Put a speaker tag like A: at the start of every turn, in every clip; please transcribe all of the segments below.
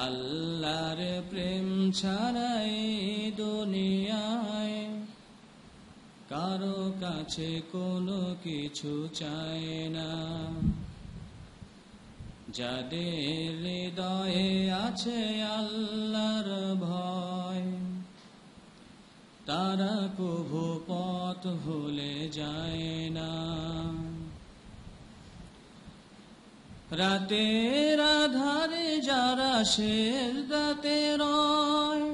A: আল্লাহর প্রেম ছাড়াই দুনিয়ায় কারো কাছে কোনো কিছু চায় না। যাদের হৃদয়ে আছে আল্লাহর ভয়, তারা কভু পথ ভুলে যায় না। রাতের আধারে যারা সেজদাতে রয়,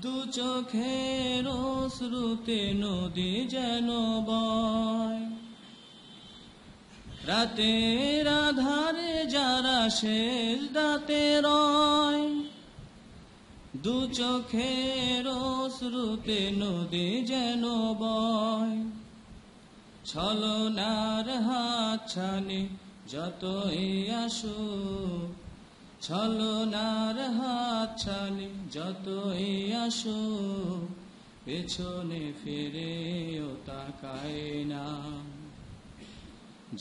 A: দু চোখের অশ্রুতে নদী যেন বয়। রাতের আধারে যারা সেজদাতে রয়, দু চোখের অশ্রুতে নদী যেন বয়। ছলনার হাতছানি যতই আসুক, ছলনার হাতছানি যতই আসুক, পেছনে ফিরেও তাকায় না।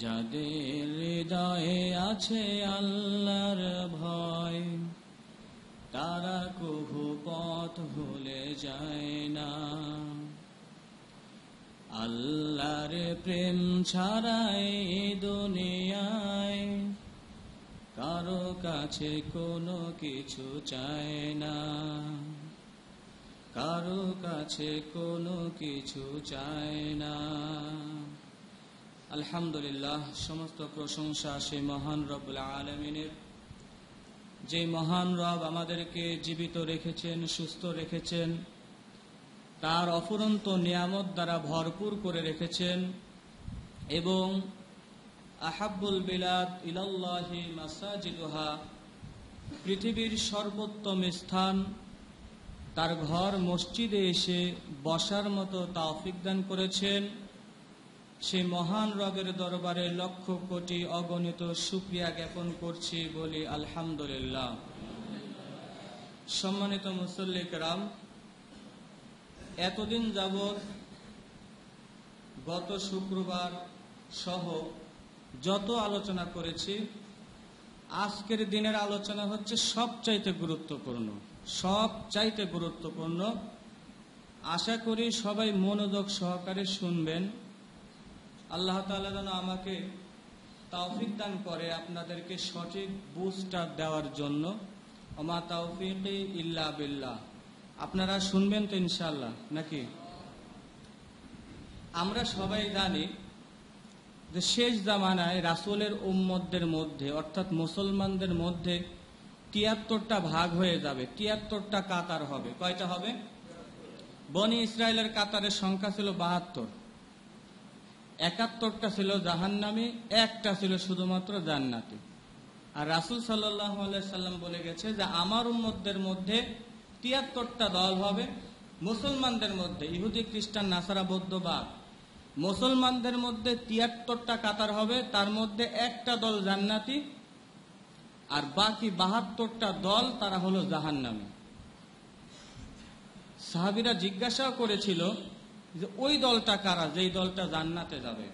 A: যাদের হৃদয়ে আছে আল্লাহর ভয়, তারা কভু পথ ভুলে যায় না। আল্লাহর প্রেম ছাড়াই দুনিয়ায় কারো কাছে কোনো কিছু চায় না, কারো কাছে কোনো কিছু চায় না। আলহামদুলিল্লাহ, সমস্ত প্রশংসা সেই মহান রব্বুল আলামিনের, যে মহান রব আমাদেরকে জীবিত রেখেছেন, সুস্থ রেখেছেন, তার অফুরন্ত নিয়ামত দ্বারা ভরপুর করে রেখেছেন। এবং আহাব্বুল বিলাদ ইলাল্লাহি মাসাজিদুহা, পৃথিবীর সর্বোত্তম স্থান, তার ঘর মসজিদে এসে বসার মতো তৌফিক দান করেছেন। সেই মহান রবের দরবারে লক্ষ কোটি অগণিত শুকরিয়া জ্ঞাপন করছি, বলি আলহামদুলিল্লাহ। সম্মানিত মুসল্লি কেরাম, এতদিন যাবৎ গত শুক্রবার সহ যত আলোচনা করেছি, আজকের দিনের আলোচনা হচ্ছে সবচাইতে গুরুত্বপূর্ণ, সবচাইতে গুরুত্বপূর্ণ। আশা করি সবাই মনোযোগ সহকারে শুনবেন। আল্লাহ তাআলা যেন আমাকে তৌফিক দান করে আপনাদেরকে সঠিক বুঝটা দেওয়ার জন্য। ওমা তাওফিকি ইল্লা বিল্লাহ। আপনারা শুনবেন তো ইনশাআল্লাহ নাকি? আমরা সবাই জানি যে শেষ জামানায় রাসূলের উম্মতদের মধ্যে, অর্থাৎ মুসলমানদের মধ্যে ৭৩টা ভাগ হয়ে যাবে, ৭৩টা কাতার হবে। কয়টা হবে? বনি ইসরায়েলের কাতারের সংখ্যা ছিল ৭২, ৭১টা ছিল জাহান্নামী, একটা ছিল শুধুমাত্র জান্নাতি। আর রাসূল সাল্লাল্লাহু আলাইহি সাল্লাম বলে গেছে যে আমার উম্মতদের মধ্যে ৭৩টা দল হবে। মুসলমানদের মধ্যে ইহুদি, খ্রিস্টান, নাসারা, বৌদ্ধবাদ, মুসলমানদের মধ্যে ৭৩টা কাতার হবে। তার মধ্যে একটা দল জান্নাতি, আর বাকি ৭২টা দল তারা হলো জাহান্নামী। সাহাবীরা জিজ্ঞাসাও করেছিল যে ওই দলটা কারা, যেই দলটা জান্নাতে যাবে।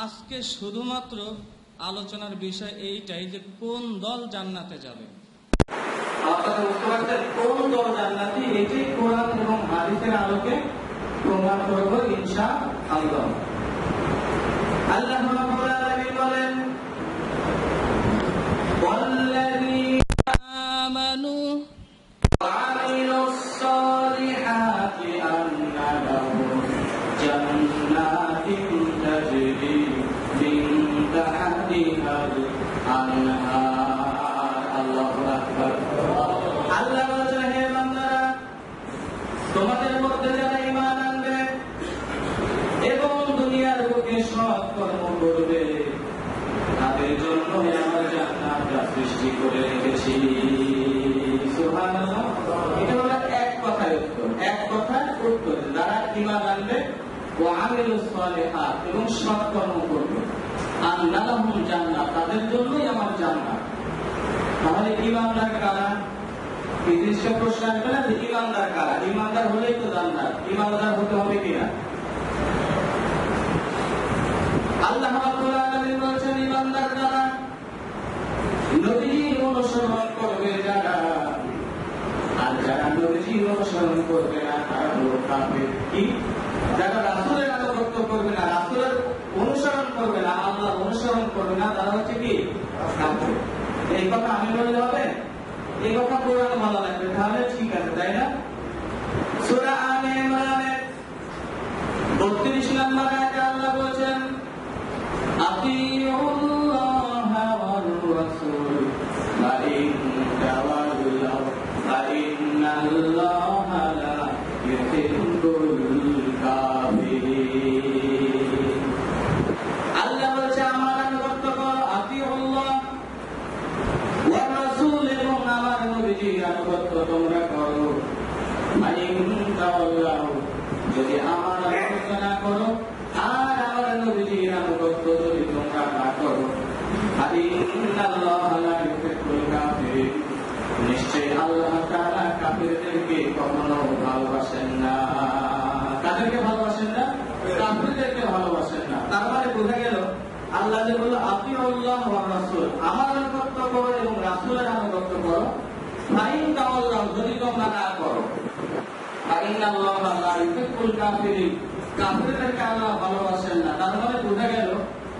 A: আজকে শুধুমাত্র আলোচনার বিষয় এইটাই যে কোন দল জান্নাতে যাবে। আপনারা বুঝতে পারছেন কোন দল জান্নাতি, এটি কোরআন এবং হাদিসের আলোকে প্রমাণ করব ইনশাআল্লাহ। আল্লাহ রাব্বুল আলামিন বলেন, ওয়াল্লাযীনা আমানু ওয়া আমিলুস সালিহাতি আন্না লাহুম জান্নাতিন তাজরি মিন তাহতিহাল আনহার। আল্লাহু আকবার। আল্লাহ বলেন, হে বান্দারা, তোমাদের মধ্যে যারা ঈমান আনবে এবং দুনিয়ার বুকে সৎ কর্ম করবে, তাদের জন্য আমার জান্নাতটা সৃষ্টি করে রেখেছি। সুবহানাল্লাহ। এটা হলো এক কথায় উত্তর, এক কথায় উত্তর। যারা ঈমান আনবে ওয়া আমিলুস সালিহাত এবং সৎ কর্ম করবে, আন্না লাহুম জান্নাত, তাদের জন্যই আমার জান্নাত। তাহলে ঈমানদার কারা? এই জিনিসটা প্রশ্ন আসবে না যে ঈমানদার কারা? ঈমানদার হলেই তো জান্নাত। ঈমানদার হতে হবে কিনা? আল্লাহ রাব্বুল আলামিন বলেছেন, ঈমানদার কারা?
B: অনুসরণ করবে যারা, আর যারা নবীজির অনুসরণ করবে না তারা হলো কাফের। কি? যারা রাসূলের আনুগত্য করবে না, রাসূলের অনুসরণ করবে না, আল্লাহর অনুসরণ করবে না, তারা হচ্ছে কি? কাফের। এই কথা আমি বললে হবে? এই কথা কোরআন ভালো লাগবে, তাহলে ঠিক আছে, তাই না? সূরা আলে ইমরানের ৩২ নম্বর আয়াতে আল্লাহ বলেছেন, আতিউল্লাহ ওয়ার রাসূল ওয়া ইন তাওয়াল্লাউ ফা ইন্নাল্লাহা লা ইউহিব্বুল কাফিরিন। আল্লাহ বলেছে আমার আনুগত্য করো, আতিউল্লাহ ওয়ার রাসূল, এবং আমার নবীজির আনুগত্য তোমরা করো। ফা ইন তাওয়াল্লাউ, যদি আমার আনুগত্য না করো আর আমার নবীজির আনুগত্য যদি তোমরা না করো, ইন্নাল্লাহা লা ইউহিব্বুল কাফিরিন, নিশ্চয়ই আল্লাহ তাআলা কাফিরদেরকে কখনো ভালোবাসেন না। কাদেরকে ভালোবাসেন না? কাফিরদেরকে ভালোবাসেন না। তার মানে বোঝা গেল আল্লাহ যে বলল আতিউল্লাহ ওয়া রাসূল, আমার আনুগত্য করো এবং রাসূলের আনুগত্য করো। ফাইন তাওয়াল্লাহ, যদি তোমরা না করো, ইন্নাল্লাহা লা ইউহিব্বুল কাফিরিন, কাফিরদেরকে আল্লাহ ভালোবাসেন না। তার মানে বোঝা গেল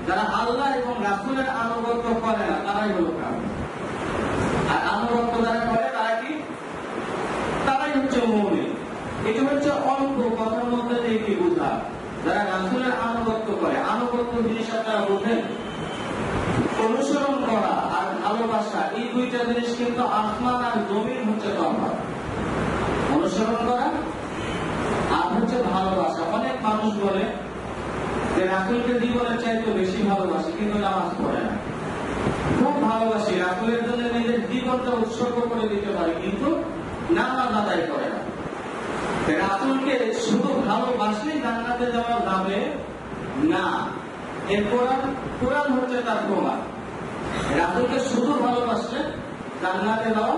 B: যারা আল্লাহ এবং রাসূলের আনুগত্য করে না তারাই হলো কাফির, আর আনুগত্য যারা করে তারা কি? তারাই হচ্ছে মুমিন। এটা হচ্ছে অল্প কথার মধ্যে থেকে বোঝা। যারা রাসূলের আনুগত্য করে, আনুগত্য জিনিসটা তারা বোঝেন, অনুসরণ করা আর ভালোবাসা, এই দুইটা জিনিস কিন্তু আসমান আর জমিন হচ্ছে তফাৎ। অনুসরণ করা আর হচ্ছে ভালোবাসা। অনেক মানুষ বলে যে রাসূলকে জীবনের চাইতে বেশি ভালোবাসি, কিন্তু নামাজ পড়ে না। খুব ভালোবাসি, রাসূলের জন্য নিজের জীবনটা উৎসর্গ করে দিতে পারি, কিন্তু নামাজ আদায় করে না। রাসূলকে শুধু ভালোবাসলেই জান্নাতে যাওয়া যাবে না, এর কোরআন হচ্ছে তার প্রমাণ। রাসূলকে শুধু ভালোবাসলে জান্নাতে যাওয়া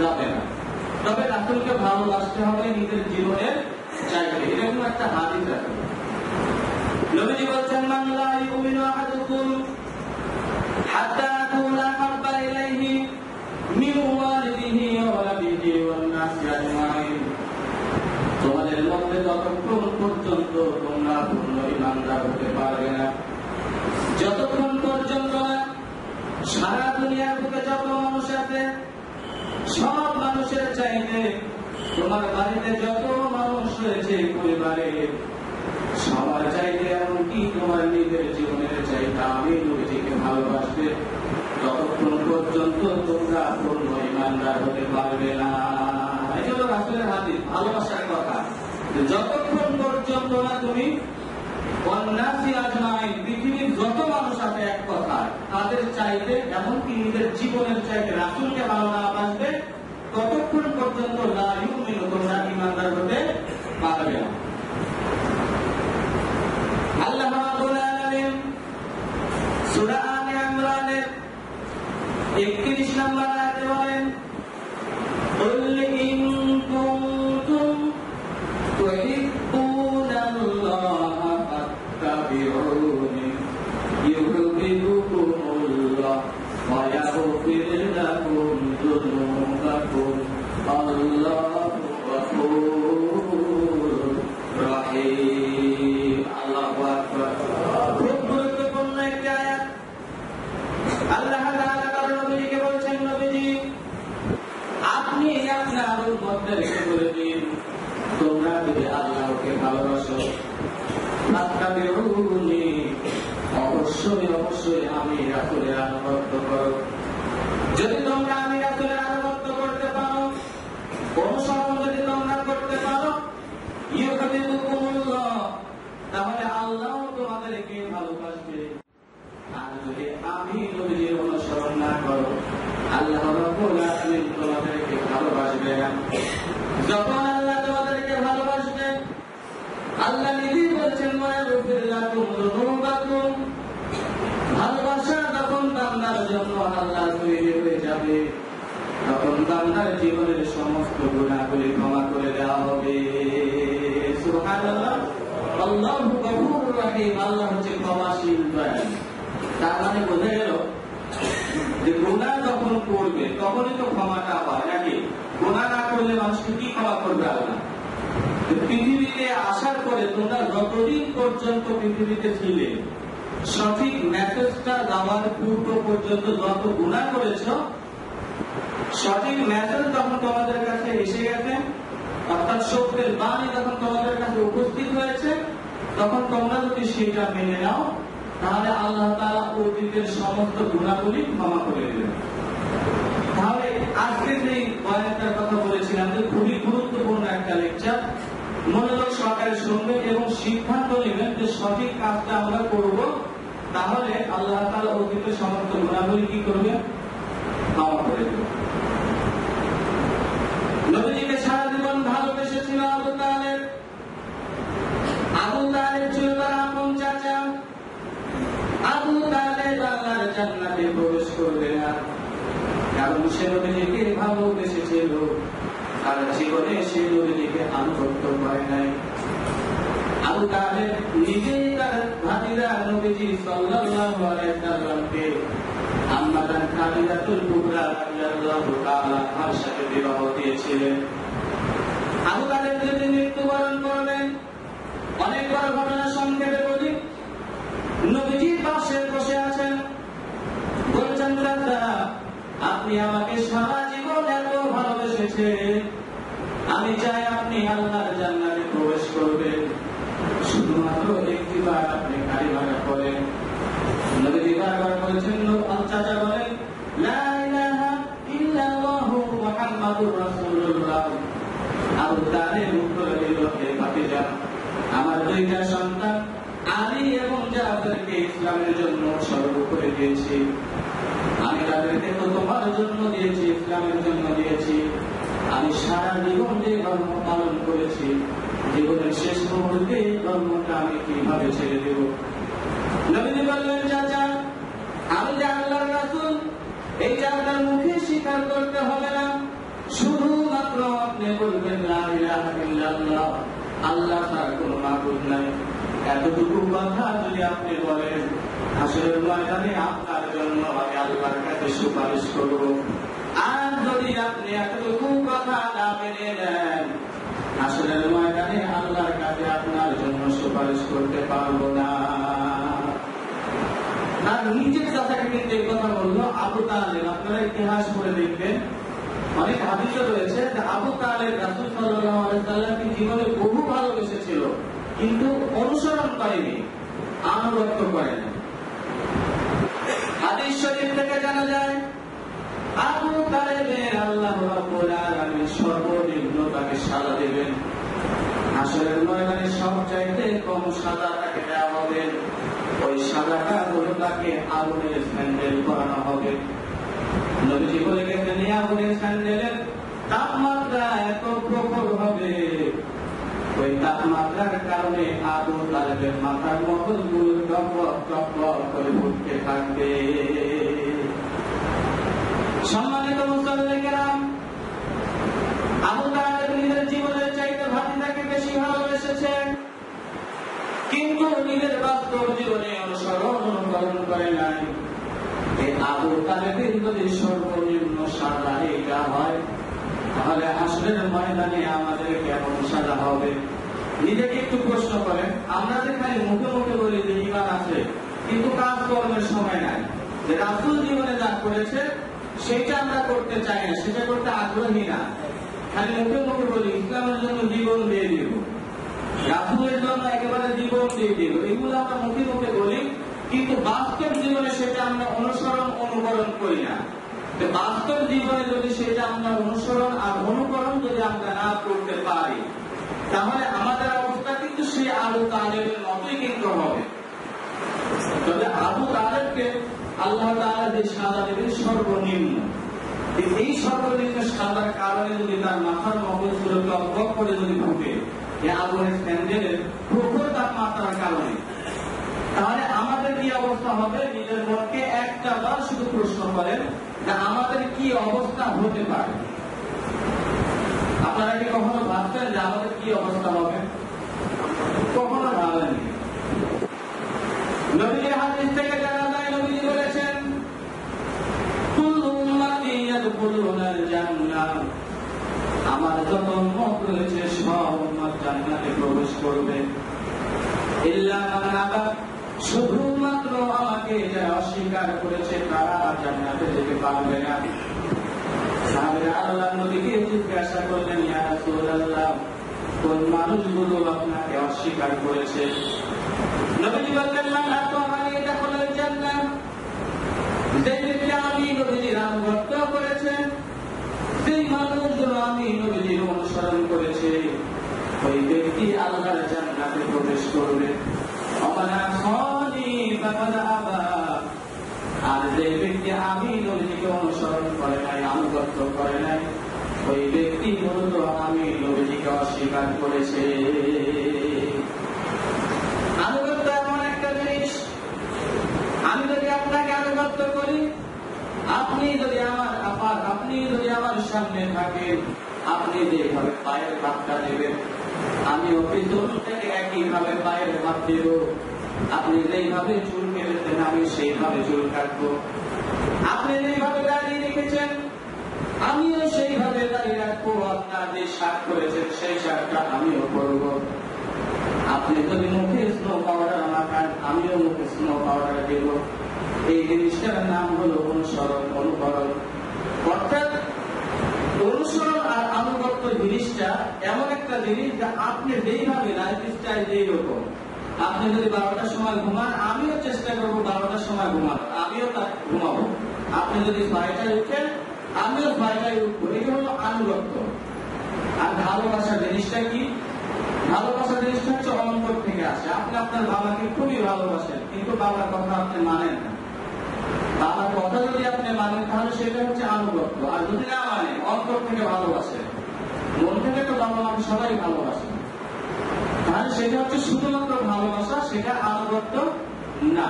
B: যাবে না, তবে রাসূলকে ভালোবাসতে হবে নিজের জীবনের চাইতে। এরকম একটা হাদিস আছে, নবীজি বলেছেন, মান লা ইউমিনু আহাদুকুম হাত্তা আকুনা হাব্বা ইলাইহি মিন ওয়ালিদিহি ওয়া ওয়ালাদিহি ওয়ান নাসি আজমাইন। তোমাদের মধ্যে ততক্ষণ পর্যন্ত তোমরা পূর্ণ ঈমানদার হতে পারবে না, যতক্ষণ পর্যন্ত সারা দুনিয়ার বুকে যত মানুষ আছে সব মানুষের চাইতে, তোমার বাড়িতে যত মানুষ রয়েছে পরিবারে সবার চাইতে, এমনকি তোমার নিজের জীবনের চাইতে আমি নবীজিকে ভালোবাসবে, ততক্ষণ পর্যন্ত তোমরা পূর্ণ ঈমানদার হতে পারবে না। এই হলো রাসূলের হাদিস, ভালোবাসার কথা। যতক্ষণ পর্যন্ত না তুমি ওয়ান্নাসি আজমাইন, পৃথিবীর যত মানুষ আছে এক কথা তাদের চাইতে, এমনকি নিজের জীবনের চাইতে রাসূলকে ভালো না বাসবে, ততক্ষণ পর্যন্ত লা ইউমিনু, তোমরা ঈমানদার হতে পারবে না। আল্লাহ রাব্বুল আলামিন সূরা আলে ইমরানের 31 নম্বর আয়াতে বলেন, কুল ইন কুনতুম তুহিব্বুনাল্লাহা ফাত্তাবিউনি ইউহিব্বুকুমুল্লাহ ওয়া ইয়াগফির লাকুম যুনুবাকুম আল্লাহু গফুরুর রহিম। আল্লাহু আকবার। খুব গুরুত্বপূর্ণ একটি আয়াত। আল্লাহ তাআলা তার নবীকে বলছেন, নবীজি আপনি আপনার উম্মতদেরকে বলে দিন, তোমরা যদি আল্লাহকে ভালোবাসো, ফাত্তাবিউনি, অবশ্যই অবশ্যই আমি রাসূলের আনুগত্য করো। যদি তোমরা আমি রাসূলের আনুগত্য করতে পারো, অনুসরণ যদি তোমরা করতে পারো, ইউহিব্বুকুমুল্লাহ, তাহলে আল্লাহ তোমাদেরকে ভালোবাসবে। আর যদি আমি নবীর অনুসরণ না করো, আল্লাহ রাব্বুল আলামিন তোমাদেরকে ভালোবাসবে না। যখন আল্লাহ তোমাদেরকে ভালোবাসবে, আল্লাহ নিজেই বলছেন, ওয়ায়াগফির লাকুম যুনুবাকুম, ভালোবাসা যখন বান্দার জন্য আল্লাহ তৈরি হয়ে যাবে, তখন বান্দার জীবনের সমস্ত গুনাহগুলি ক্ষমা করে দেওয়া হবে। সুবহানাল্লাহ। আল্লাহু গফুরুর রহিম, আল্লাহ হচ্ছে ক্ষমাশীল দয়ালু। তার মানে বোঝা গেল যে গুনাহ যখন যখন করবে তখনই তো ক্ষমাটা হয় নাকি? গুনাহ না করলে মানুষকে কি ক্ষমা করবে আল্লাহ? পৃথিবীতে আসার পরে তোমরা যতদিন পর্যন্ত পৃথিবীতে ছিলে, সঠিক মেসেজটা দেওয়ার পূর্ব পর্যন্ত যত গুনাহ করেছো, সঠিক মেসেজ যখন তোমাদের কাছে এসে গেছে, অর্থাৎ সত্যের বাণী যখন তোমাদের কাছে উপস্থিত হয়েছে, তখন তোমরা যদি সেটা মেনে নাও, তাহলে আল্লাহ তাআলা অতীতের সমস্ত গুনাহগুলি ক্ষমা করে দেবেন। তাহলে আজকে যে বয়ানটার কথা বলেছিলাম, যে খুবই গুরুত্বপূর্ণ একটা লেকচার, মনোযোগ সহকারে শুনবেন এবং সিদ্ধান্ত নেবেন যে সঠিক কাজটা আমরা করব, তাহলে আল্লাহ তাআলা অতীতের সমস্ত গুনাহগুলি কি করবে? ক্ষমা করে দেবেন। নবীজিকে সারা জীবন ভালোবেসেছিল আবু তালেব। আবু তালেব ছিল তার আপন চাচা। আবু তালেব আল্লাহর জান্নাতে প্রবেশ করবে না, কারণ সে নবীজিকে ভালোবেসেছিল। সারা জীবনে সে নবীজিকে আনুগত্য করে নাই। আবু তালেব নিজেই তার ভাতিজা নবীজি সাল্লাল্লাহু আলাইহি ওয়াসাল্লামকে আম্মা জান খাদিজাতুল কুবরা রাদিয়াল্লাহু তাআলা আনহার সাথে বিবাহ দিয়েছিলেন। আবু তালেব যেদিন মৃত্যুবরণ করবেন, অনেক বড় ঘটনা সংক্ষেপে বলি। নবীজি পাশে বসে আছেন, বলছেন, চাচা আপনি আমাকে সারা জীবন এত ভালোবেসেছেন, আমি চাই আপনি আল্লাহর জান্নাতে প্রবেশ করবেন, শুধুমাত্র একটিবার আপনি কালিমা পড়েন। নবীজি বারবার বলেছেন, চাচা বলেন, লা ইলাহা ইল্লাল্লাহু মুহাম্মাদুর রাসূলুল্লাহ। আবু তালেব উত্তর দিল, হে ভাতিজা, আমার দুইটা সন্তান আলী এবং জাফরকে ইসলামের জন্য উৎসর্গ করে দিয়েছি। আমি তাদেরকে তো তোমার জন্য দিয়েছি, ইসলামের জন্য দিয়েছি। আমি সারা জীবন যে ধর্ম পালন করেছি, জীবনের শেষ মুহূর্তে ধর্মটা আমি কিভাবে ছেড়ে দেব? নবীজি বললেন, চাচা আমি যে আল্লাহর রাসূল, এইটা আপনার মুখে স্বীকার করতে হবে না, শুধুমাত্র আপনি বলবেন লা ইলাহা ইল্লাল্লাহ, আল্লাহ ছাড়া কোনো মাবুদ নাই। এতটুকু কথা যদি আপনি বলেন, হাসরের ময়দানে আপনার জন্য আমি আল্লাহর কাছে সুপারিশ করব। আর যদি আপনি এতটুকু কথা না মেনে নেন, হাসরের ময়দানে আল্লাহর কাছে আপনার জন্য সুপারিশ করতে পারবো না। তার নিজের চাচাকে কিন্তু এই কথা বললো আবু তালেব। আপনারা ইতিহাস পড়ে দেখবেন, অনেক হাদিসে রয়েছে যে আবু তালেব রাসূল সাল্লাল্লাহু আলাইহি ওয়াসাল্লামকে জীবনে বহু ভালোবেসেছিল, কিন্তু অনুসরণ করেনি, আনুগত্য করেনি। হাদিস শরীফ থেকে জানা যায়, আবু তালেবের আল্লাহ রাব্বুল আলামিন সর্বনিম্ন তাকে সাজা দেবেন। হাসরের ময়দানে সবচাইতে কম সাজা তাকে দেওয়া হবে। ওই সাজাটা হলো তাকে আগুনের স্যান্ডেল পরানো হবে। নবীজি বলে গেছেন, আগুনের স্যান্ডেলের তাপমাত্রা এত প্রখর হবে, ওই তাপমাত্রার কারণে আবু তালেবের মাথার মগজগুলো টপক টপক করে উঠতে থাকবে। সম্মানিত মুসল্লিরা, আবু তালেব নিজের জীবনের চাইতে ভাতিজাকে বেশি ভালোবেসেছেন, কিন্তু নিজের বাস্তব জীবনে অনুকরণ করে নাই। এই আবু তালেবের যদি সর্বনিম্ন সাজা এটা হয়, তাহলে হাসরের ময়দানে আমাদের কেমন সাজা হবে? নিজেকে একটু প্রশ্ন করেন। আমরা যে খালি মুখে মুখে বলি যে ঈমান আছে, কিন্তু কাজকর্মের সময় নাই। যে রাসূল জীবনে যা করেছে সেটা আমরা করতে চাই না, সেটা করতে আগ্রহী না। খালি মুখে মুখে বলি ইসলামের জন্য জীবন দিয়ে দিব, রাসূলের জন্য একেবারে জীবন দিয়ে দিব, এগুলো আমরা মুখে মুখে বলি, কিন্তু বাস্তব জীবনে সেটা আমরা অনুকরণ করি না। বাস্তব জীবনে যদি সেটা আমরা অনুসরণ আর অনুকরণ যদি আমরা না করতে পারি, তাহলে আমাদের অবস্থা কিন্তু সেই আবু তালেবের মতোই কিন্তু হবে। তবে আবু তালেবকে আল্লাহ তাআলা যে সাজা দেবেন সর্বনিম্ন, এই সর্বনিম্ন সাজার কারণে যদি তার মাথার মগজগুলো টকবক করে যদি ঢুকে এই আগুনের স্যান্ডেলের প্রখর তাপমাত্রার কারণে, তাহলে আমাদের কি অবস্থা হবে? নিজের মনকে একটা বার শুধু প্রশ্ন করেন যে আমাদের কি অবস্থা হতে পারে। আপনারা কি কখনো ভাবছেন যে আমাদের কি অবস্থা হবে? কখনো ভাবেননি। নবীজির হাদিস থেকে জানা যায়, নবীজি বলেছেন, কুল্লু উম্মতি হয়েছে সব উম্মত জান্নাতে প্রবেশ করবে, ইল্লা মান আবা, শুধুমাত্র আমাকে যারা অস্বীকার করেছে তারা জান্নাতে যেতে পারবে না। সাহাবীরা আল্লাহর নবীকে জিজ্ঞাসা করলেন, ইয়া রাসূলুল্লাহ, কোন মানুষগুলো আপনাকে অস্বীকার করেছে? নবীজি বললেন, মান আতাআনি দাখালাল জান্নাহ, যে ব্যক্তি আমি নবীজির আনুগত্য করেছে, যেই মানুষগুলো আমি নবীজির অনুসরণ করেছে, ওই ব্যক্তি আল্লাহর জান্নাতে প্রবেশ করবে। ওমান আসানি ফাকাদ আবা, আর যে ব্যক্তি আমি নবীজিকে অনুসরণ করে নাই, আনুগত্য করে নাই, ওই ব্যক্তি মূলত আমি নবীজিকে অস্বীকার করেছে। আনুগত্য এমন একটা জিনিস, আমি যদি আপনাকে আনুগত্য করি, আপনি যদি আমার সামনে থাকেন, আপনি যেভাবে পায়ের ভাবটা দেবেন, আমিও পিছন থেকে একইভাবে পায়ের ভাব দেব। আপনি যেইভাবে চুল কেটেছেন, আমি সেইভাবে চুল কাটবো। আপনি যেইভাবে দাঁড়িয়ে রেখেছেন, আমিও সেইভাবে দাঁড়িয়ে রাখবো। আপনার যে শার্ট করেছেন, সেই শার্টটা আমিও করবো। আপনি যদি মুখে স্নো পাউডার মাখান, আমিও মুখে স্নো পাউডার দেব। এই জিনিসটার নাম হলো অনুসরণ, অনুকরণ। অর্থাৎ অনুসরণ আর আনুগত্য জিনিসটা এমন একটা জিনিস যা আপনি যেইভাবে লাইফ স্টাইল যেরকম, আপনি যদি 12টার সময় ঘুমান, আমিও চেষ্টা করবো 12টার সময় ঘুমাবো, আমিও তা ঘুমাবো। আপনি যদি 6টায় উঠেন, আমিও 6টায় উঠবো। এটা হলো আনুগত্য। আর ভালোবাসা জিনিসটা কি? ভালোবাসা জিনিসটা হচ্ছে অন্তর থেকে আসে। আপনি আপনার বাবাকে খুবই ভালোবাসেন, কিন্তু বাবার কথা আপনি মানেন না। বাবার কথা যদি আপনি মানেন, তাহলে সেটা হচ্ছে আনুগত্য। আর যদি না মানে, অন্তর থেকে ভালোবাসেন, মন থেকে তো বাবা মাকে সবাই ভালোবাসেন, তাহলে সেটা হচ্ছে শুধুমাত্র ভালোবাসা, সেটা আনুগত্য না।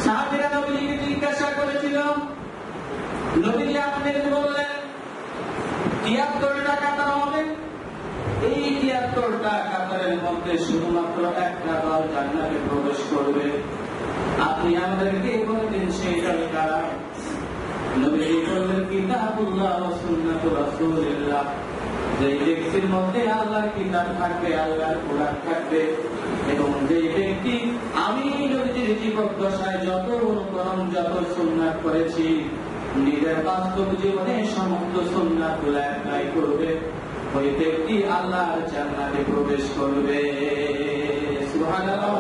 B: সাহাবীরা নবীজিকে জিজ্ঞাসা করেছিল, নবীজি আপনি বললেন 73টা কাতার হবে, এই 73টা কাতারের মধ্যে শুধুমাত্র একটা দল জান্নাতে প্রবেশ করবে, আপনি আমাদেরকে বলে দিন সেইটাই কারা? নবীজি বললেন, কিতাবুল্লাহ ওয়া সুন্নাতু রাসূলিল্লাহ, যে ব্যক্তির মধ্যে আল্লাহর কিতাব থাকবে, আল্লাহর কোরআন থাকবে, এবং যে ব্যক্তি আমি নবীজির জীবদ্দশায় যত অনুকরণ, যত সুন্নাত করেছি, নিজের বাস্তব জীবনে সমস্ত সুন্নাতগুলো অ্যাপ্লাই করবে, ওই ব্যক্তি আল্লাহর জান্নাতে প্রবেশ করবে। সুবহানাল্লাহ।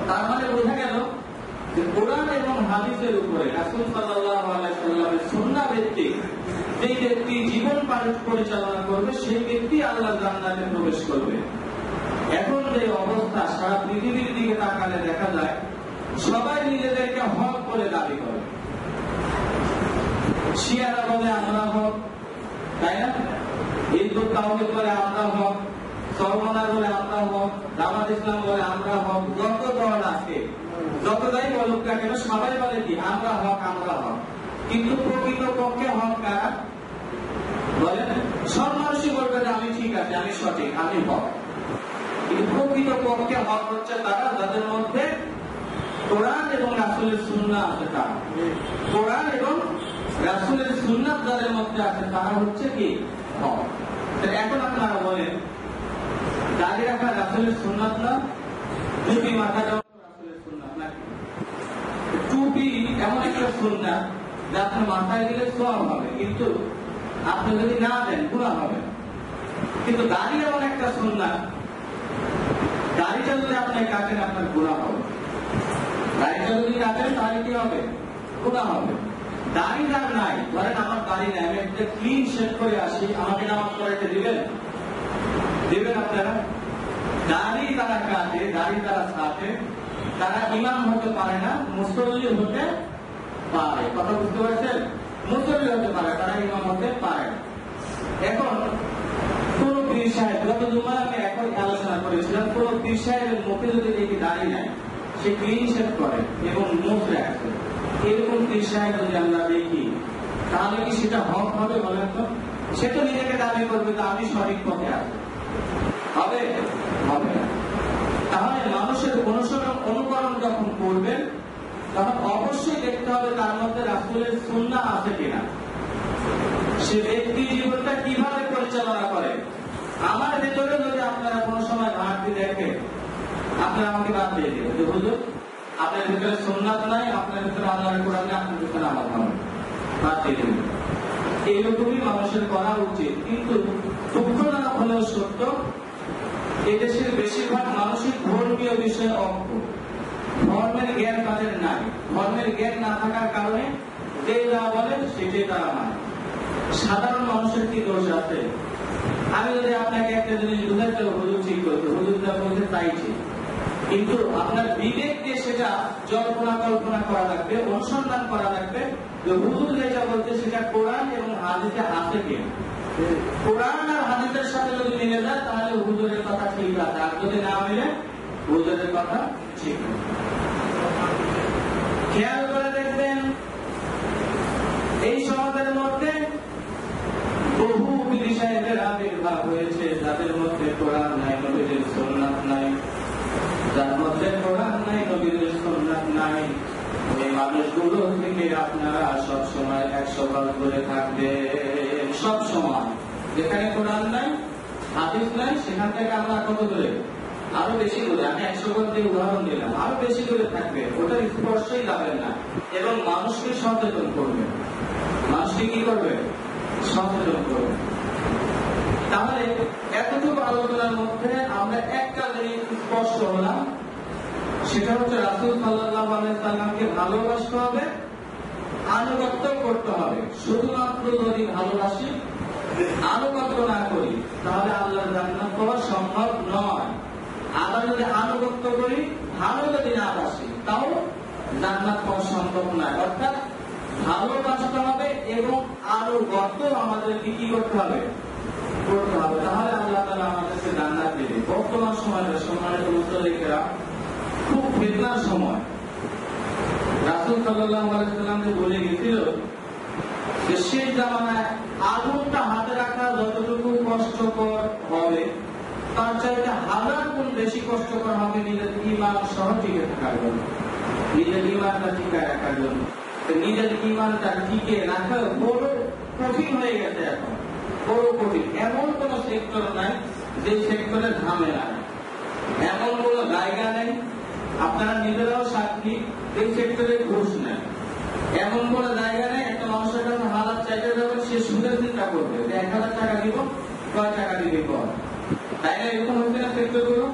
B: তার মানে বোঝা গেল যে কোরআন এবং হাদিসের উপরে রাসূল সাল্লাল্লাহু আলাইহি ওয়াসাল্লামের সুন্নাহ ভিত্তিক যে ব্যক্তি জীবন পরিচালনা করবে, সেই ব্যক্তি আল্লাহর জান্নাতে প্রবেশ করবে। এখন যে অবস্থা, সারা পৃথিবীর দিকে তাকালে দেখা যায় সবাই নিজেদেরকে হক বলে দাবি করে। শিয়ারা বলে আমরা হক, তাই না? হিন্দু তাওহীদ বলে আমরা হক, সর্বনার বলে আমরা হক, জামাত ইসলাম বলে আমরা হক, যত দল আছে, যতটাই বলুক না কেন, সবাই বলে কি আমরা হক, আমরা হক। কিন্তু প্রকৃত পক্ষে হক কারা? বলেন, সব মানুষই বলবে যে আমি ঠিক আছে, আমি সঠিক, আমি হক। কিন্তু প্রকৃত পক্ষে হক হচ্ছে তারা যাদের মধ্যে কোরআন এবং রাসূলের সুন্নাহ আছে। তারা কোরআন এবং রাসূলের সুন্নাহ যাদের মধ্যে আছে, তারা হচ্ছে কি হক। এখন আপনারা বলেন, দাড়ি রাখা রাসূলের সুন্নাত না? টুপি মাথা দেওয়া রাসূলের সুন্নাত না? টুপি এমন একটা সুন্নাত যা আপনার মাথায় দিলে সওয়াব হবে, কিন্তু আপনি যদি না দেন গুনাহ হবে। কিন্তু দাড়ি এমন একটা সুন্নাত, দাড়িটা যদি আপনি কাটেন আপনার গুনাহ হবে। দাড়িটা যদি কাটেন তাহলে কি হবে? গুনাহ হবে। দাড়ি যার নাই, ধরেন আমার দাড়ি নাই, আমি একটা ক্লিন শেভ করে আসি, আমাকে নামাজ পড়াইতে দিবেন? দেবেন আপনারা? দাড়ি তারা কাটে, দাড়ি তারা ছাটে, তারা ইমাম হতে পারে না, মুসল্লি হতে পারে। কথা বুঝতে পারছেন? মুসল্লি হতে পারে, তারা ইমাম হতে পারে না। এখন কোন পীর সাহেব, গত জুমায় আমি এখন আলোচনা করেছিলাম, কোন পীর সাহেবের মুখে যদি দেখি দাড়ি নাই, সে ক্লিন শেভ করে এবং মুখ রাখছে, এরকম পীর সাহেব যদি আমরা দেখি, তাহলে কি সেটা হক হবে? বলেন তো। সে তো নিজেকে দাবি করবে যে আমি সঠিক পথে আছি, হবে? হবে না। তাহলে মানুষের অনুসরণ, অনুকরণ যখন করবেন, তখন অবশ্যই দেখতে হবে তার মধ্যে রাসূলের সুন্নাহ আছে কিনা। সে ব্যক্তি জীবনটা কিভাবে পরিচালনা করে। আমার ভেতরে যদি আপনারা কোনো সময় ঘাটতি দেখেন, আপনারা আমাকে বাদ দিয়ে দেবেন যে হুজুর আপনার ভিতরে সুন্নাত নাই, আপনার ভিতরে আল্লাহর কোরআন নেই, আপনার ভিতরে আমার নামাজ, বাদ দিয়ে দেবেন। এইরকমই মানুষের করা উচিত। কিন্তু দুঃখজনক হলেও সত্য, এদেশের বেশিরভাগ মানুষই ধর্মীয় বিষয়ে অজ্ঞ, ধর্মের জ্ঞান তাদের নাই। ধর্মের জ্ঞান না থাকার কারণে যে যা বলে সেটাই তারা মানে। সাধারণ মানুষের কি দোষ আছে? আমি যদি আপনাকে একটা জিনিস বুঝাতে, হুজুর ঠিক করতে, হুজুর যা বলছে তাই ঠিক, কিন্তু আপনার বিবেক দিয়ে সেটা জল্পনা কল্পনা করা লাগবে, অনুসন্ধান করা লাগবে যে হুজুর যেটা বলছে সেটা কোরআন এবং হাদিসে আছে কিনা। কোরআন আর হাদিসের সাথে যদি মিলে যায় তাহলে হুজুরের কথা ঠিক আছে, আর যদি না মিলে হুজুরের কথা ঠিক না। খেয়াল করে দেখবেন এই সমাজের মধ্যে বহু পীর সাহেবের আবির্ভাব হয়েছে যাদের মধ্যে কোরআন নাই, নবীর সুন্নাত নাই। যার মধ্যে কোরআন নাই, নবীর সুন্নাত নাই, এই মানুষগুলো থেকে আপনারা সব সময় 100 গজ দূরে থাকবেন। সব সময় যেখানে কোরআন নাই, হাদিস নাই, সেখান থেকে আমরা কত দূরে? আরো বেশি দূরে। আমি 100 গজ দিয়ে উদাহরণ দিলাম, আরো বেশি দূরে থাকবে, ওটা স্পর্শই যাবেন না। এবং মানুষকে সচেতন করবে। মানুষকে কি করবে? সচেতন করবে। তাহলে এতটুকু আলোচনার মধ্যে আমরা একটা জিনিস স্পষ্ট হলাম, সেটা হচ্ছে রাসূল সাল্লাল্লাহু আলাইহি সাল্লামকে ভালোবাসতে হবে, আনুগত্য করতে হবে। শুধুমাত্র যদি ভালোবাসি, আনুগত্য না করি, তাহলে আল্লাহর জান্নাত পাওয়া সম্ভব নয়। আবার যদি আনুগত্য করি, ভালো যদি না বাসি, তাও জান্নাত পাওয়া সম্ভব নয়। অর্থাৎ ভালোবাসতে হবে এবং আনুগত্য আমাদেরকে কি করতে হবে? করতে হবে। তাহলে আল্লাহ তাআলা আমাদেরকে জান্নাত দেবে। বর্তমান সময়ে সম্মানিত মুসলিমেরা খুব ফিতনার সময়। রাসূল সাল্লাল্লাহু আলাইহি সাল্লাম যে বলে গেছিল যে সেই জামানায় আগুনটা হাতে রাখা যতটুকু কষ্টকর হবে, তার চাইতে হাজার গুণ বেশি কষ্টকর হবে নিজের ঈমান সহ টিকে থাকার জন্য, নিজের ঈমানটা টিকে রাখার জন্য। নিজের ঈমানটা টিকে রাখা বড় কঠিন হয়ে গেছে এখন, বড় কঠিন। এমন কোন সেক্টর নাই যে সেক্টরে ঝামেলা নেই, এমন কোন জায়গা নেই, আপনারা নিজেরাও সাক্ষী, এই সেক্টরে ঘুষ নেই। এমন কোন জায়গা নেই একটা মানুষের কাছে হাজার চাইতে যাবে, সে সুদের চিন্তা করবে যে 1000 টাকা দিব, কয় টাকা দিবে কর। তাই না? এরকম হচ্ছে না সেক্টর গুলো।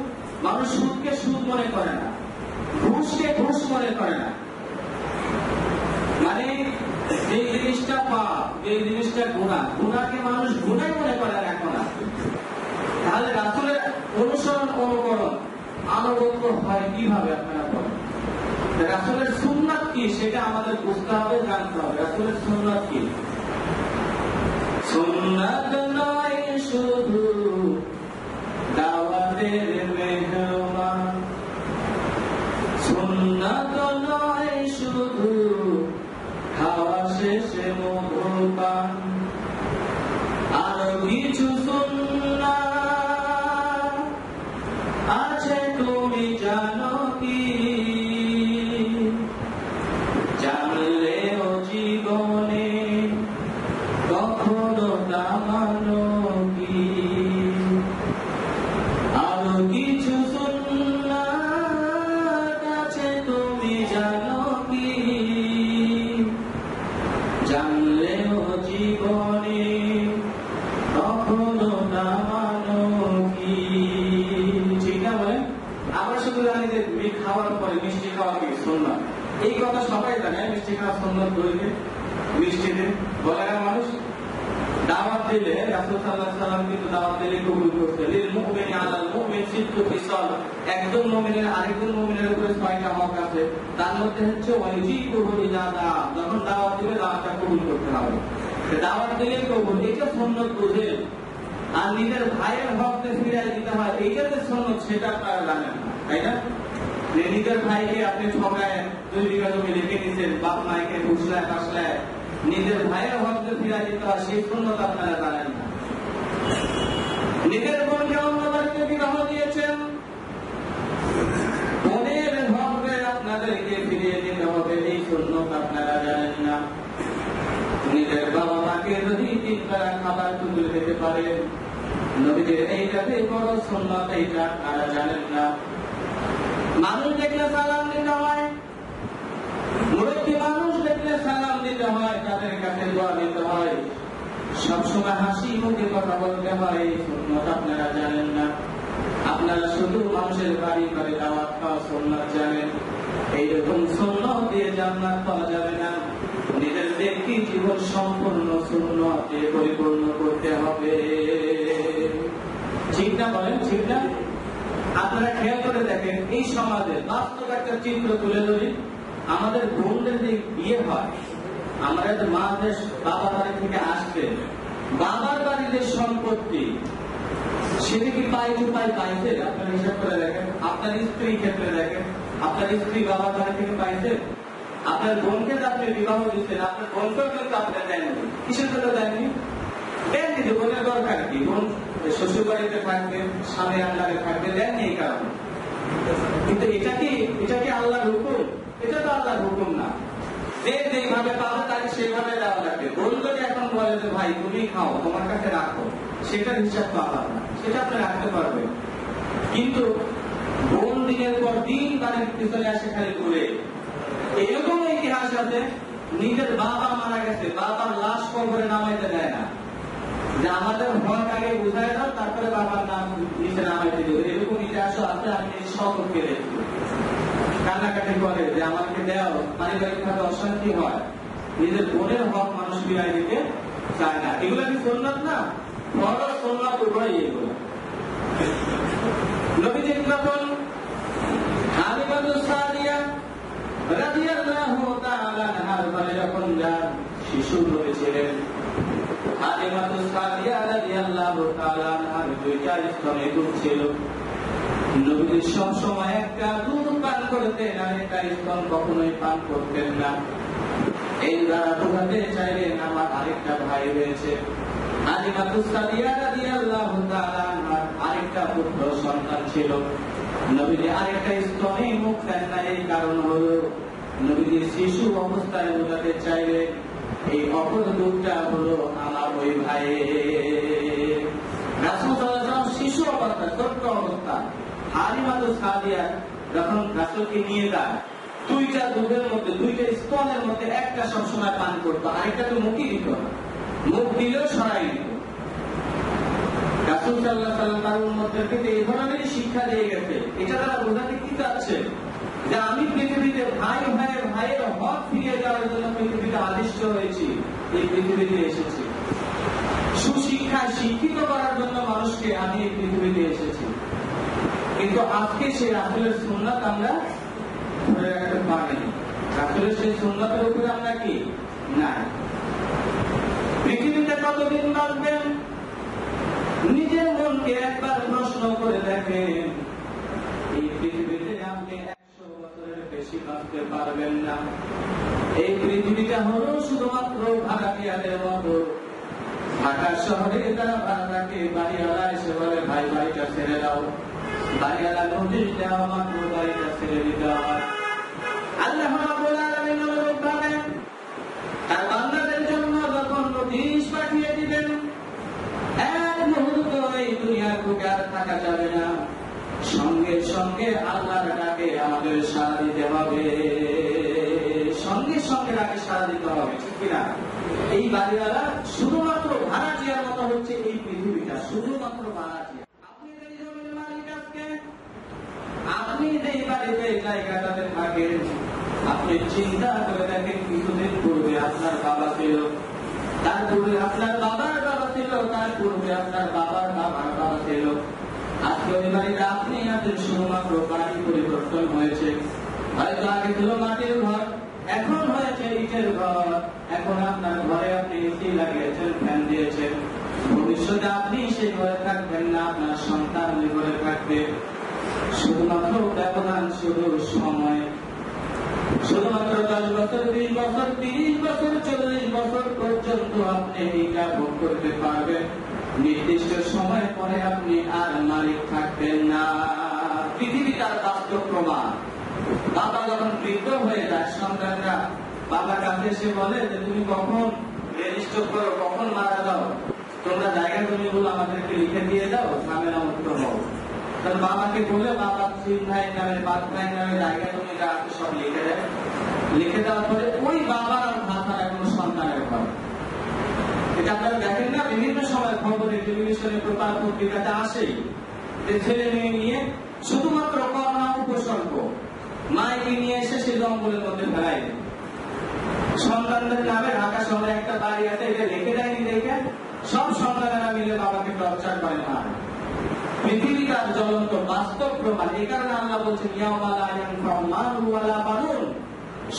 B: মানুষ সুদকে সুদ মনে করে না, ঘুষকে ঘুষ মনে করে না। মানে যে জিনিসটা পাপ, যে জিনিসটা গুনাহ, গুনাহকে মানুষ গুনাহ মনে করে না এখন। তাহলে রাসূলের অনুসরণ, অনুকরণ, আনুগত্য হয় কিভাবে আপনারা বলেন? রাসূলের সুন্নাত কি সেটা আমাদের বুঝতে হবে, জানতে হবে। রাসূলের সুন্নাত কি? সুন্নাত নয় শুধু দাওয়াতের মেহমান, সুন্নাত নয় শুধু খাওয়া শেষে মধুপান, আরো কিছু সুন্নাত আছে তুমি জানো কি? জানলেও জীবনে কখনো তা মানো কি? আরো কিছু সুন্নাত আছে তুমি জানো কি? জানলেও জীবনে কখনো তা মানো কি? ঠিক না বলেন? আমরা শুধু জানি যে খাওয়ার পরে মিষ্টি খাওয়া কি সুন্নাত, এই কথা সবাই জানে। মিষ্টি খাওয়া সুন্নাত বলবে, মিষ্টি দিন বলে না মানুষ। দাওয়াত দিলে রাসূল সাল্লাল্লাহু আলাইহি সাল্লাম কিন্তু দাওয়াত দিলে কবুল করতে, লিল মুমিনি আলাল মুমিন সিদ্দু ফিসাল, একজন মুমিনের আরেকজন মুমিনের উপরে 6টা হক আছে। তার মধ্যে হচ্ছে ওয়াজিবুহু ইজাদা, যখন দাওয়াত দিবে দাওয়াতটা কবুল করতে হবে। দাওয়াত দিলে কবুল, এটা সুন্নাত বুঝেন। আর নিজের ভাইয়ের হককে ফিরিয়ে দিতে হয়, এইটা যে সুন্নাত সেটা আপনারা জানেন না, তাই না? নিজের ভাইকে আপনি ঠকায় 2 বিঘা জমি রেখে নিছেন, বাপ মাকে ঘুষলায় ফাঁসলায়, নিজের ভাইয়ের হককে ফিরিয়ে দিতে হয়, সেই সুন্নাত আপনারা জানেন না। নিজের বোনকে অন্য বাড়িতে বিবাহ দিয়েছেন, বোনের হককে আপনাদেরকে ফিরিয়ে দিতে হবে, এই সুন্নাত আপনারা জানেন না। নিজের বাবা মাকে যদি 3 বেলা খাবার তুলে দিতে পারেন। নবীদের এইটাতে বড় সুন্নাত, এইটা আপনারা জানেন না। মানুষ দেখলে সালাম দিতে হয়, মুরব্বী মানুষ দেখলে সালাম দিতে হয়, তাদের কাছে দোয়া দিতে হয়, সবসময় হাসি মুখে কথা বলতে হয়। এই সুন্নাত আপনারা জানেন না। আপনারা শুধু মানুষের বাড়ি বাড়ি দাওয়াত খাওয়া সুন্নাত জানেন। এইরকম সুন্নাত দিয়ে জান্নাত পাওয়া যাবে না। নিজের ব্যক্তি জীবন সম্পূর্ণ সুন্নাত দিয়ে পরিপূর্ণ করতে হবে। ঠিক না বলেন? ঠিক না? আপনারা খেয়াল করে দেখেন, এই সমাজে বাস্তব একটা চিত্র তুলে ধরি। আমাদের বোনদের যে বিয়ে হয়, আমরা মা দেশ বাবা বাড়ি থেকে আসবে, বাবার বাড়ির যে সম্পত্তি সেটা কি পাই টু পাই পাইছে? আপনার হিসাব করে দেখেন। আপনার স্ত্রী ক্ষেত্রে দেখেন, আপনার স্ত্রী বাবার বাড়ি থেকে পাইছে। আপনার বোনকে আপনি বিবাহ দিচ্ছেন, আপনার বোনকেও কিন্তু আপনার দেয়নি। কিসের জন্য দেয়নি? দেননি যে বোনের দরকার কি? বোন শ্বশুর বাড়িতে থাকবে, স্বামী আল্লাহরে থাকবে, দেননি এই কারণে। কিন্তু এটা কি আল্লাহর হুকুম? এটা তো আল্লাহর হুকুম না। যেভাবে পাবে তাকে সেভাবে দেওয়া লাগবে। বোন যদি এখন বলে যে ভাই তুমি খাও, তোমার কাছে রাখো, সেটার হিসাব তো আলাদা না, সেটা আপনি রাখতে পারবেন। কিন্তু বোন দিনের পর দিন বাড়ির পিছনে আসে খালি ঘুরে। এরকম ইতিহাস আছে, নিজের বাবা মারা গেছে, বাবার লাশ কবরে নামাইতে দেয় না, যে আমাদের হক আগে বুঝায় দাও, তারপরে বাবার নাম নিচে নামাইতে দেবে। এরকম ইতিহাসও আছে, আমি সকলকে দেখি। কান্নাকাটি করে যে আমাকে দেও, পারিবারিক ভাবে অশান্তি হয়, নিজের বোনের হক মানুষ বিদায় দিতে চায় না। এগুলো কি সুন্নাত না? বড় সুন্নাত উভয় এগুলো। নবীজি যখন হালিমাতুস সাদিয়া রাদিয়াল্লাহু তাআলা আনহার ঘরে যখন যান, শিশু হয়েছিলেন। হালিমাতুস সাদিয়া রাদিয়াল্লাহু তাআলা আনহার দুইটা স্তনে দুধ ছিল। নবীজি সব সময় একটা দুধ পান করতেন, আর একটা স্তন কখনোই পান করতেন না। এই দ্বারা বোঝাতে চাইলেন আমার আরেকটা ভাই রয়েছে। হালিমাতুস সাদিয়া রাদিয়াল্লাহু তাআলা আনহার আরেকটা পুত্র সন্তান ছিল। নবীজি আরেকটা স্তনে মুখ দেন না, এই কারণ হলো নবীজি শিশু অবস্থায় বোঝাতে চাইলেন এই অপর দুধটা হলো আমার ওই ভাইয়ের। রাসূল সাল্লাল্লাহু আলাইহি ওয়াসাল্লাম শিশু অবস্থা, ছোট্ট অবস্থা, হালিমাতুস সাদিয়া যখন রাসূলকে নিয়ে যায়, দুইটা দুধের মধ্যে, দুইটা স্তনের মধ্যে একটা সবসময় পান করতো, আরেকটা তো মুখই দিত না, মুখ দিলেও সরাই দিত। রাসূল সাল্লাল্লাহু আলাইহি ওয়াসাল্লাম তার উম্মতদেরকে এই ধরনের শিক্ষা দিয়ে গেছে। এটা তারা বোঝাতে কি চাচ্ছে? যে আমি পৃথিবীতে ভাইয়ের হক ফিরিয়ে দেওয়ার জন্য পৃথিবীতে আদিষ্ট হয়েছি, এই পৃথিবীতে এসেছি। সুশিক্ষায় শিক্ষিত করার জন্য মানুষকে আমি এই পৃথিবীতে এসেছি। কিন্তু আজকে সেই রাসূলের সুন্নাত আমরা ধরে রাখতে পারিনি। রাসূলের সেই সুন্নাতের উপরে আমরা কি নাই। পৃথিবীতে কতদিন বাঁচবেন? নিজের মনকে একবার প্রশ্ন করে দেখেন। এই পৃথিবীতে আপনি 100 বছরের বেশি বাঁচতে পারবেন না। এই পৃথিবীটা হলো শুধুমাত্র ভাড়াটিয়াদের মতো। ঢাকা শহরে যারা ভাড়া থাকে, বাড়িওয়ালা এসে বলে ভাই বাড়িটা ছেড়ে দাও, বাড়িওয়ালা নোটিশ দেওয়া মাত্র বাড়িটা ছেড়ে দিতে হয়। আল্লাহ রাব্বুল আলামিন অনুরূপভাবে তার বান্দাদের জন্য যখন নোটিশ পাঠিয়ে দিবেন, এক মুহূর্ত এই দুনিয়ার বুকে আর থাকা যাবে না, সঙ্গে সঙ্গে আল্লাহর ডাকে আমাদের সাড়া দিতে হবে, সঙ্গে সঙ্গে ডাকে সাড়া দিতে হবে। ঠিক কিনা? এই বাড়িওয়ালা শুধুমাত্র ভাড়াটিয়ার মতো হচ্ছে এই পৃথিবীটা, শুধুমাত্র ভাড়াটিয়া। আপনি যে জমির মালিক, আজকে আপনি যে বাড়িতে জায়গাটাতে থাকেন, আপনি চিন্তা করে দেখেন কিছুদিন পূর্বে আপনার বাবা ছিল, তার পূর্বে আপনার বাবার বাবা ছিল, তার পূর্বে আপনার বাবার বাবার বাবা ছিল। আজকে ওই বাড়িতে আপনি আছেন, শুধুমাত্র বাড়ি পরিবর্তন হয়েছে। হয়তো আগে ছিল মাটির ঘর, এখন হয়েছে ইটের ঘর। এখন আপনার ঘরে আপনি এসি লাগিয়েছেন, ফ্যান দিয়েছেন। ভবিষ্যতে আপনি সেই ঘরে থাকবেন না, আপনার সন্তান ওই ঘরে থাকবে। শুধুমাত্র ব্যবধান, শুধু সময়, শুধুমাত্র 10 বছর, 20 বছর, 30 বছর, 40 বছর পর্যন্ত আপনি এইটা ভোগ করতে পারবেন। নির্দিষ্ট সময় পরে আপনি আর মালিক থাকবেন না। পৃথিবী তার বাস্তব প্রমাণ। বাবা যখন বৃদ্ধ হয়ে যায়, সন্তানরা বাবার কাছে এসে বলে যে তুমি কখন রেজিস্টার করো, কখন মারা যাও, তোমরা জায়গা জমিগুলো আমাদেরকে লিখে দিয়ে দাও, ঝামেলা মুক্ত হও। তার বাবাকে বলে বাবা 3 ভাইয়ের নামে 5 ভাইয়ের নামে জায়গা জমি যা আছে সব লিখে দেয়। লিখে দেওয়ার পরে ওই বাবার আর ভাতার এখন সন্তানের ঘর। এটা আপনারা দেখেন না, বিভিন্ন সময় খবরে, টেলিভিশনে, পেপার পত্রিকাতে আসেই যে ছেলে মেয়ে নিয়ে শুধুমাত্র করোনা উপসর্গ মাইকে নিয়ে এসে সেই জঙ্গলের মধ্যে ফেলাই দেয়। সন্তানদের নামে ঢাকা শহরে একটা বাড়ি আছে, এটা লিখে দেয়নি দেখে সব সন্তানেরা মিলে বাবাকে টর্চার করে না। পৃথিবী তার জ্বলন্ত বাস্তব প্রমাণ। এই কারণে আল্লাহ বলছেন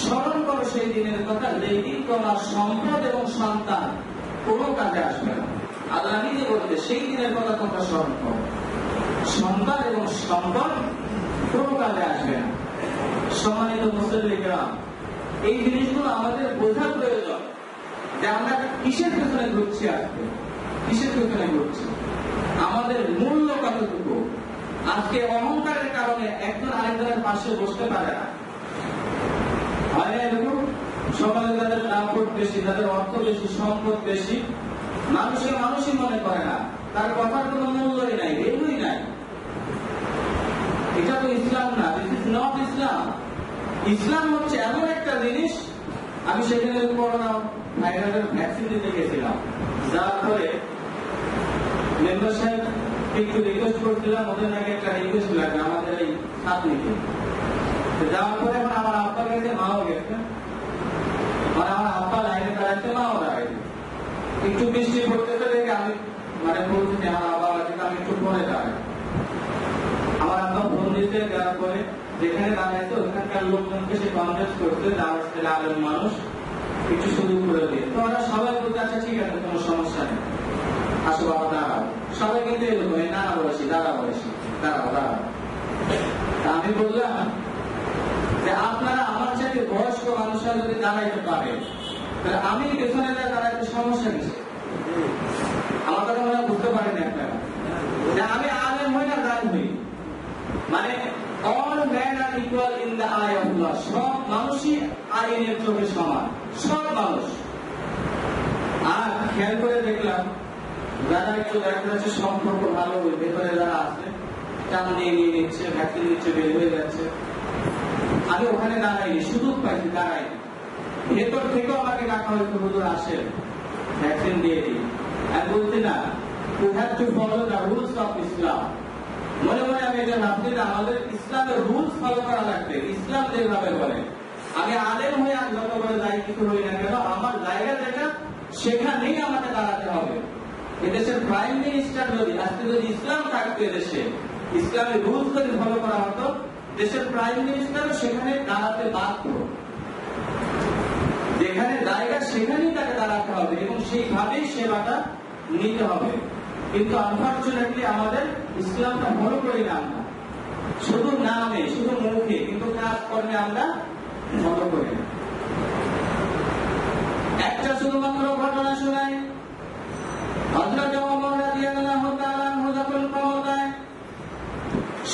B: স্মরণ করো সেই দিনের কথা, যেই দিন তোমার সম্পদ এবং সন্তান কোনো কাজে আসবে না। আল্লাহ নিজে বলতে সেই দিনের কথা তোমরা স্মরণ করো, সন্তান এবং সম্পদ কোনো কাজে আসবে না। সম্মানিত মুসল্লিরা, এই জিনিসগুলো আমাদের বোঝার প্রয়োজন যে আমরা কিসের পেছনে ঘুরছি, আজকে কিসের পেছনে ঘুরছি, আমাদের মূল্য কতটুকু। আজকে অহংকারের কারণে একজন আরেকজনের পাশে বসতে পারে না, হয় না এরকম? সমাজে যাদের দাপট বেশি, যাদের অর্থ বেশি, সম্পদ বেশি, মানুষই মনে করে না, তার কথার কোনো মূল্যই নাই, ভ্যালুই নাই। এটা তো ইসলাম না, দিস ইজ নট ইসলাম। ইসলাম হচ্ছে এমন একটা জিনিস। আমি সেখানে করোনা ভাইরাসের ভ্যাকসিন দিতে গেছিলাম, যার পরে মেম্বার সাহেব একটু রিকোয়েস্ট করছিলাম, ওদের নাকি একটা রিকোয়েস্ট লাগবে আমাদের এই ছাত্রীকে। যাওয়ার পরে এখন আমার আব্বা গেছে, মাও গেছে, মানে আমার আব্বা লাইনে দাঁড়াচ্ছে, মাও দাঁড়াইছে। একটু বৃষ্টি পড়তেছে দেখে আমি বলছি যে আমার আব্বা আছে, আমি একটু পরে দাঁড়াই। আমার আব্বা ফোন দিতে, দেওয়ার পরে যেখানে দাঁড়াইছে ওখানকার লোকজনকে সে কনভিন্স করছে যে আমার ছেলে আলেম মানুষ, একটু সুযোগ করে দিয়ে। তো ওরা সবাই বলতে, আচ্ছা ঠিক আছে, কোনো সমস্যা নেই, আসো বাবা দাঁড়াও। সবাই কিন্তু এরকম নানা বয়সী, দাদা বয়সী, দাঁড়াও দাঁড়াও। আমি বললাম যে আপনারা আমার চাইতে বয়স্ক মানুষরা যদি দাঁড়াইতে পারে, তাহলে আমি পেছনে দাঁড়াইতে সমস্যা কিছু। আমার কথা মনে বুঝতে পারেন আপনারা যে আমি আলেম হই না দাঁড় হই, মানে all men are equal in the eye of Allah. সব মানুষই আইনের চোখে সমান, সব মানুষ। আর খেয়াল করে দেখলাম যারা একটু দেখা যাচ্ছে সম্পর্ক ভালো, ভেতরে যারা আছে টান দিয়ে নিয়ে নিচ্ছে, ভ্যাকসিন নিচ্ছে, বের হয়ে যাচ্ছে। আমি ওখানে দাঁড়াইনি, সুযোগ পাইছি দাঁড়াইনি, ভেতর থেকেও আমাকে ডাকা হয়তো হুজুর আসেন, ভ্যাকসিন দিয়ে দিই। আমি বলছি না, you have to follow the rules of Islam. মনে মনে আমি এটা ভাবছি না, আমাদের ইসলামের রুলস ফলো করা লাগবে। ইসলাম যেভাবে বলে, আমি আলেম হয়ে আর যত বড় যাই কিছু হই না কেন, আমার জায়গা যেটা সেখানেই আমাকে দাঁড়াতে হবে। এদেশের প্রাইম মিনিস্টার যদি আজকে যদি ইসলাম থাকতো, এদেশে ইসলামের রুলস যদি ফলো করা হতো, দেশের প্রাইম মিনিস্টারও সেখানে দাঁড়াতে বাধ্য। যেখানে জায়গা সেখানেই তাকে দাঁড়াতে হবে এবং সেইভাবেই সেবাটা নিতে হবে। কিন্তু আনফরচুনেটলি আমাদের ইসলামটা ফলো করি না আমরা, শুধু নামে, শুধু মুখে, কিন্তু কাজ কর্মে আমরা ফলো করি না। একটা শুধুমাত্র ঘটনা শোনাই, হযরত ওমর রাদিয়াল্লাহু তাআলা আনহু যখন ক্ষমতায়,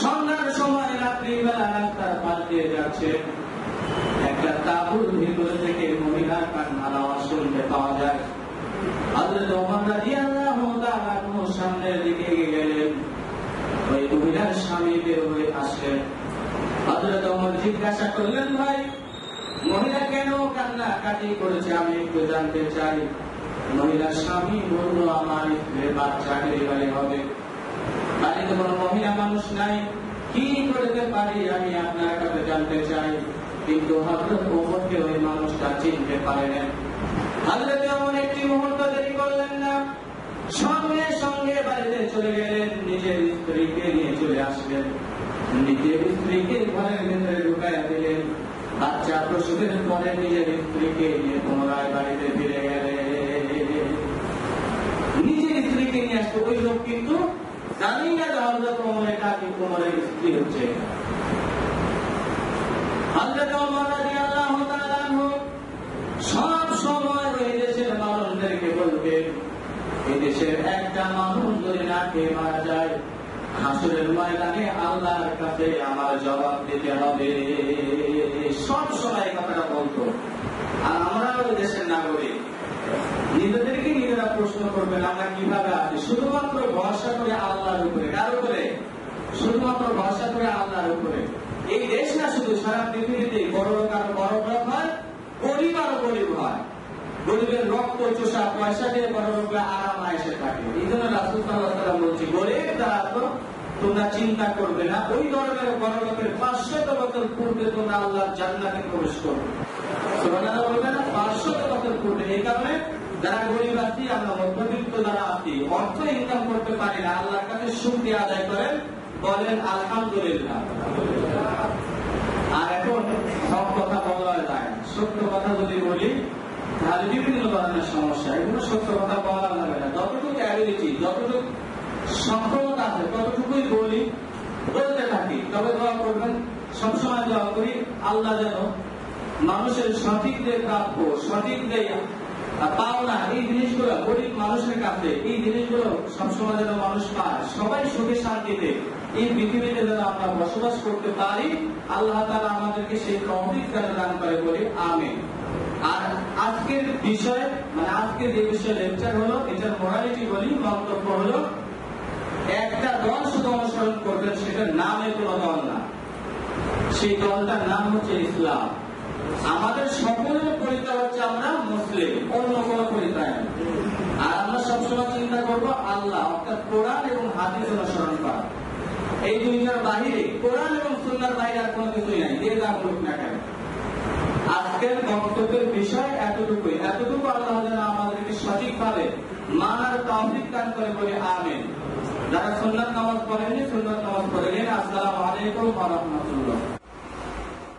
B: সন্ধ্যার সময় রাত্রিবেলা রাস্তার পাশ দিয়ে যাচ্ছে, একটা তাঁবুর ভিতরে থেকে মহিলার কান্নার আওয়াজ শুনতে পাওয়া যায়। হযরত ওমর রাদিয়াল্লাহু তাআলা আনহু সামনের দিকে গেলেন, ওই মহিলার স্বামী বের হয়ে আসলেন। হযরত ওমর জিজ্ঞাসা করলেন, ভাই মহিলা কেন কান্নাকাটি করেছে, আমি একটু জানতে চাই। মহিলার স্বামী বলল, আমার স্ত্রীর বাচ্চা ডেলিভারি হবে, বাড়িতে কোনো মহিলা মানুষ নাই, কি করতে পারি আমি আপনার কাছে জানতে চাই। কিন্তু হযরত ওমরকে ওই মানুষটা চিনতে পারেন। হযরত ওমর একটি মুহূর্ত দেরি করলেন না, সঙ্গে সঙ্গে বাড়িতে চলে গেলেন, নিজের স্ত্রীকে নিয়ে চলে আসলেন, নিজের স্ত্রীকে ঘরের ভেতরে ঢুকাইয়া দিলেন। বাচ্চা প্রসবের পরে নিজের স্ত্রীকে নিয়ে পুনরায় বাড়িতে ফিরে গেলেন। নিজের স্ত্রীকে নিয়ে আসতো ওই লোক, কিন্তু জানি না যে হযরত ওমরের কাছে ওমরের স্ত্রী হচ্ছে। হযরত ওমর রাদিয়াল্লাহু তাআলা আনহু সব সময় ওই দেশের মানুষদেরকে বলবেন, এই দেশের একটা মানুষ যদি না খেয়ে মারা যায়, হাসরের ময়দানে আল্লাহর কাছে আমার জবাব দিতে হবে। সব সময় কথাটা বলতো। আর আমরা ওই দেশের নাগরিক, করবেন আমরা কিভাবে আছি, শুধুমাত্র ভরসা করে আল্লাহর উপরে। কার উপরে? শুধুমাত্র ভরসা করে আল্লাহর উপরে। এই দেশ না, শুধু সারা পৃথিবীতে বড় লোক আরো বড় লোক হয়, গরিব আরো গরিব হয়। গরিবের রক্ত চোষা পয়সা দিয়ে বড় লোকরা আরাম আয়েসে থাকে। এই জন্য রাসূল সাল্লাল্লাহু আলাইহি ওয়াসাল্লাম বলছে, গরিব যারা তো তোমরা চিন্তা করবে না, ওই ধরনের বড় লোকের 500 বছর পূর্বে তোমরা আল্লাহর জান্নাতে প্রবেশ করবে। সুবহানাল্লাহ বলবে না, 500 বছর পূর্বে। এই কারণে যারা গরিব আছি, আমরা মধ্যবিত্ত যারা আছি, অর্থ ইনকাম করতে পারি না, আল্লাহর কাছে শুকরিয়া আদায় করেন, বলেন আলহামদুলিল্লাহ। আর এখন সব কথা বলা যায় না, সত্য কথা যদি বলি তাহলে বিভিন্ন ধরনের সমস্যা। এগুলো সত্য কথা বলা যাবে না। যতটুকু অ্যাবিলিটি, যতটুকু সক্ষমতা আছে ততটুকুই বলি, বলতে থাকি। তবে দোয়া করবেন, সবসময় দোয়া করি আল্লাহ যেন মানুষের সঠিক যে প্রাপ্য, সঠিক যে পাওনা, এই জিনিসগুলো গরিব মানুষের কাছে, এই জিনিসগুলো সবসময় যেন মানুষ পায়, সবাই সুখে শান্তিতে এই পৃথিবীতে যেন আমরা বসবাস করতে পারি। আল্লাহ তাআলা আমাদেরকে সেই তৌফিক যেন দান করে, বলি আমিন। আর আজকের বিষয়, মানে আজকে যে বিষয়ে লেকচার হলো, এটার মোরালিটি বলি, মন্তব্য হলো, একটা দল শুধু অনুসরণ করবেন, সেটার নামে কোনো দল না। সেই দলটার নাম হচ্ছে ইসলাম। আমাদের সকলের পরিচয় হচ্ছে আমরা মুসলিম, অন্য কোনো পরিচয় নেই। আর আমরা সবসময় চিন্তা করবো আল্লাহ, অর্থাৎ কোরআন এবং হাদিস অনুসরণ করা। এই দুইটার বাহিরে, কোরআন এবং সুন্নাহর বাইরে আর কোনো কিছুই নাই, যে যা বলুক না কেন। আজকের বক্তব্যের বিষয় এতটুকুই। এতটুকু আল্লাহ যেন আমাদেরকে সঠিকভাবে মানার তৌফিক দান করে, বলে আমিন। যারা সুন্নাত নামাজ পড়েননি, সুন্নাত নামাজ পড়ে নিন। আসসালামু আলাইকুম ওয়া রাহমাতুল্লাহ।